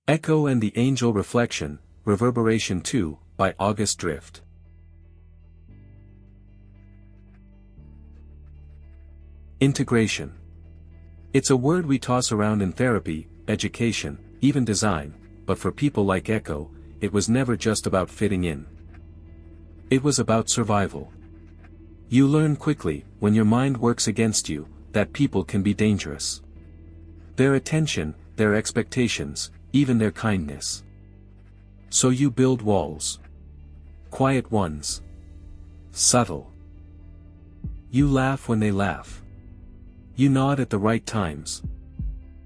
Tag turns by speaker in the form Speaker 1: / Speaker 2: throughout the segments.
Speaker 1: Echo and the Angel Reflection, Reverberation 2, by Adrift. Integration. It's a word we toss around in therapy, education, even design, but for people like Echo, it was never just about fitting in. It was about survival. You learn quickly, when your mind works against you, that people can be dangerous. Their attention, their expectations, even their kindness. So you build walls. Quiet ones. Subtle. You laugh when they laugh. You nod at the right times.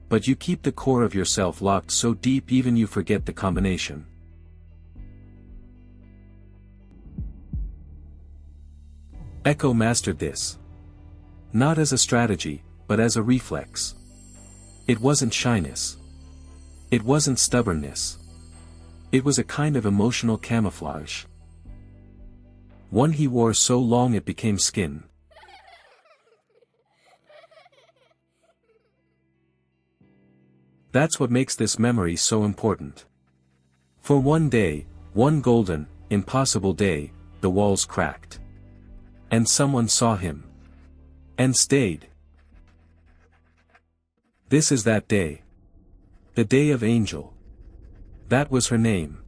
Speaker 1: But you keep the core of yourself locked so deep even you forget the combination. Echo mastered this. Not as a strategy, but as a reflex. It wasn't shyness. It wasn't stubbornness. It was a kind of emotional camouflage. One he wore so long it became skin. That's what makes this memory so important. For one day, one golden, impossible day, the walls cracked. And someone saw him. And stayed. This is that day. The day of Angel. That was her name.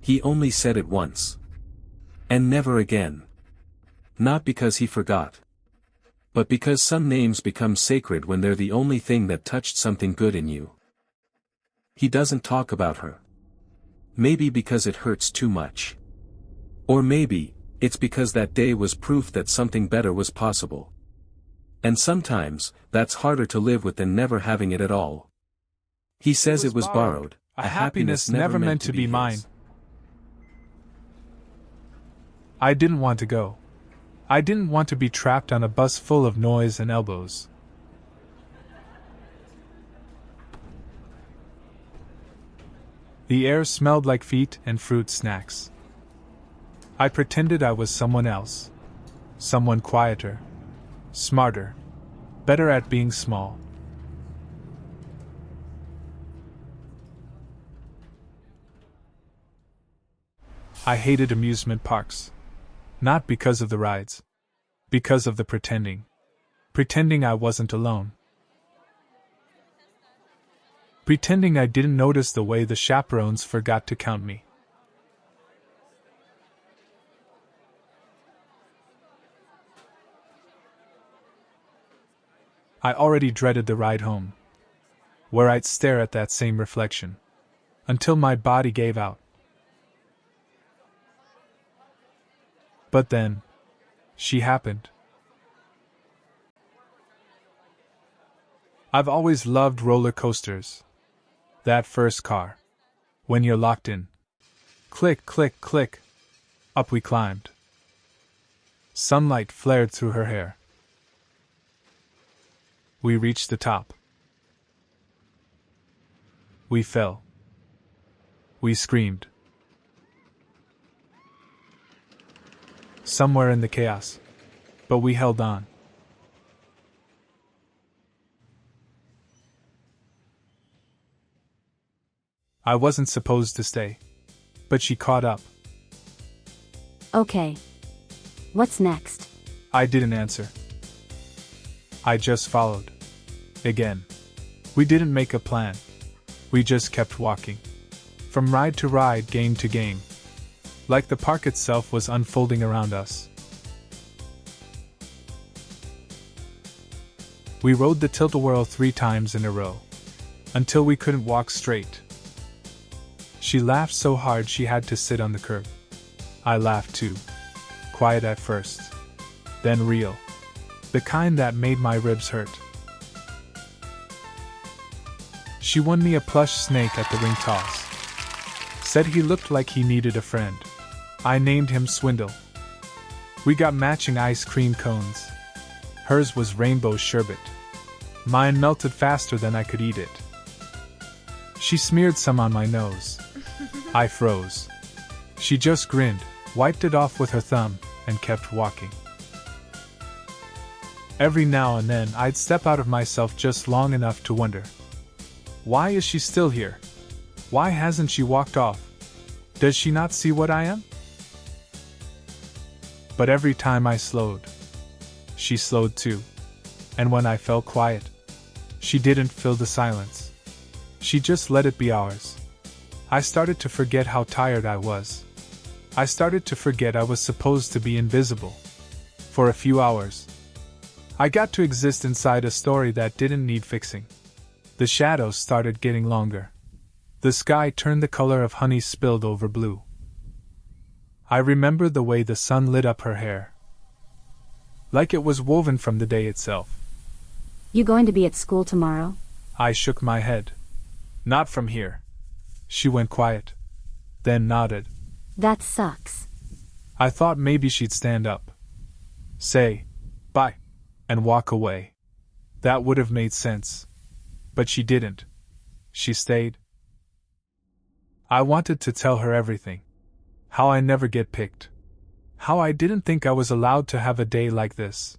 Speaker 1: He only said it once. And never again. Not because he forgot. But because some names become sacred when they're the only thing that touched something good in you. He doesn't talk about her. Maybe because it hurts too much. Or maybe, it's because that day was proof that something better was possible. And sometimes, that's harder to live with than never having it at all. He says it was borrowed,
Speaker 2: a happiness never meant to be mine. I didn't want to go. I didn't want to be trapped on a bus full of noise and elbows. The air smelled like feet and fruit snacks. I pretended I was someone else. Someone quieter. Smarter. Better at being small. I hated amusement parks. Not because of the rides. Because of the pretending. Pretending I wasn't alone. Pretending I didn't notice the way the chaperones forgot to count me. I already dreaded the ride home, where I'd stare at that same reflection, until my body gave out. But then, she happened. I've always loved roller coasters. That first car. When you're locked in. Click, click, click. Up we climbed. Sunlight flared through her hair. We reached the top. We fell. We screamed. Somewhere in the chaos. But we held on. I wasn't supposed to stay. But she caught up.
Speaker 3: Okay. What's next?
Speaker 2: I didn't answer. I just followed. Again. We didn't make a plan. We just kept walking. From ride to ride, game to game. Like the park itself was unfolding around us. We rode the tilt-a-whirl 3 times in a row. Until we couldn't walk straight. She laughed so hard she had to sit on the curb. I laughed too. Quiet at first. Then real. The kind that made my ribs hurt. She won me a plush snake at the ring toss. Said he looked like he needed a friend. I named him Swindle. We got matching ice cream cones. Hers was rainbow sherbet. Mine melted faster than I could eat it. She smeared some on my nose. I froze. She just grinned, wiped it off with her thumb, and kept walking. Every now and then I'd step out of myself just long enough to wonder, why is she still here? Why hasn't she walked off? Does she not see what I am? But every time I slowed, she slowed too. And when I fell quiet, she didn't fill the silence. She just let it be ours. I started to forget how tired I was. I started to forget I was supposed to be invisible. For a few hours, I got to exist inside a story that didn't need fixing. The shadows started getting longer. The sky turned the color of honey spilled over blue. I remember the way the sun lit up her hair, like it was woven from the day itself.
Speaker 3: You going to be at school tomorrow?
Speaker 2: I shook my head. Not from here. She went quiet, then nodded.
Speaker 3: That sucks.
Speaker 2: I thought maybe she'd stand up, say, bye, and walk away. That would have made sense. But she didn't. She stayed. I wanted to tell her everything. How I never get picked. How I didn't think I was allowed to have a day like this.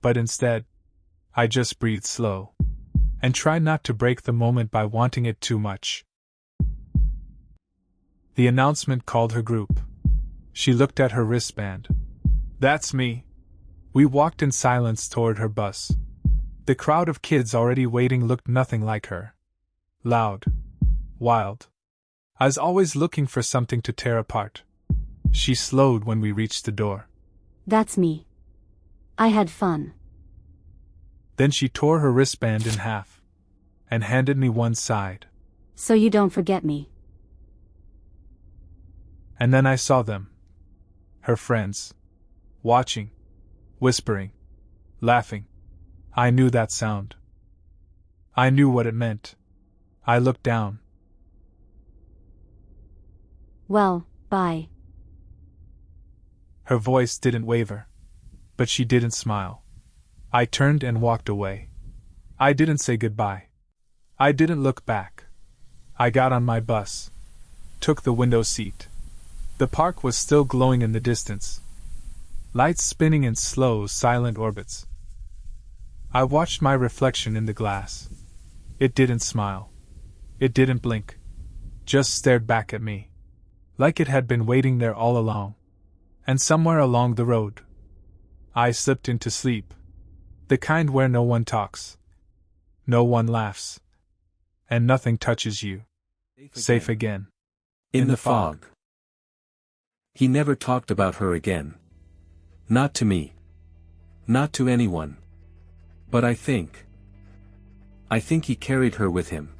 Speaker 2: But instead, I just breathed slow, and tried not to break the moment by wanting it too much. The announcement called her group. She looked at her wristband. That's me. We walked in silence toward her bus. The crowd of kids already waiting looked nothing like her. Loud. Wild. I was always looking for something to tear apart. She slowed when we reached the door.
Speaker 3: That's me. I had fun.
Speaker 2: Then she tore her wristband in half and handed me one side.
Speaker 3: So you don't forget me.
Speaker 2: And then I saw them. Her friends. Watching. Whispering. Laughing. I knew that sound. I knew what it meant. I looked down.
Speaker 3: Well, bye.
Speaker 2: Her voice didn't waver. But she didn't smile. I turned and walked away. I didn't say goodbye. I didn't look back. I got on my bus. Took the window seat. The park was still glowing in the distance. Lights spinning in slow, silent orbits. I watched my reflection in the glass. It didn't smile. It didn't blink. Just stared back at me. Like it had been waiting there all along. And somewhere along the road, I slipped into sleep. The kind where no one talks. No one laughs. And nothing touches you. Safe again.
Speaker 1: In the fog. He never talked about her again. Not to me. Not to anyone. But I think he carried her with him.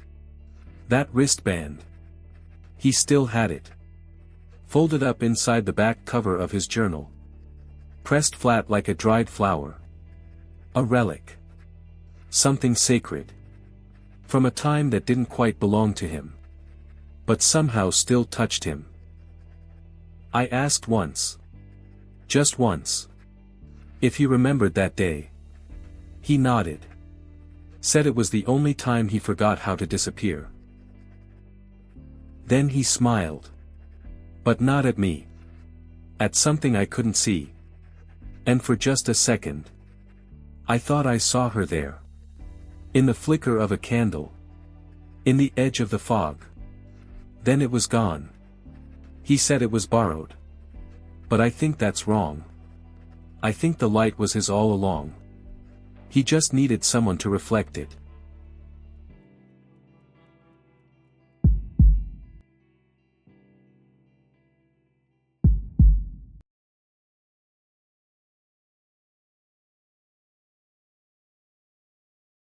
Speaker 1: That wristband. He still had it. Folded up inside the back cover of his journal. Pressed flat like a dried flower. A relic. Something sacred. From a time that didn't quite belong to him. But somehow still touched him. I asked once. Just once. If he remembered that day. He nodded. Said it was the only time he forgot how to disappear. Then he smiled. But not at me. At something I couldn't see. And for just a second, I thought I saw her there. In the flicker of a candle. In the edge of the fog. Then it was gone. He said it was borrowed. But I think that's wrong. I think the light was his all along. He just needed someone to reflect it.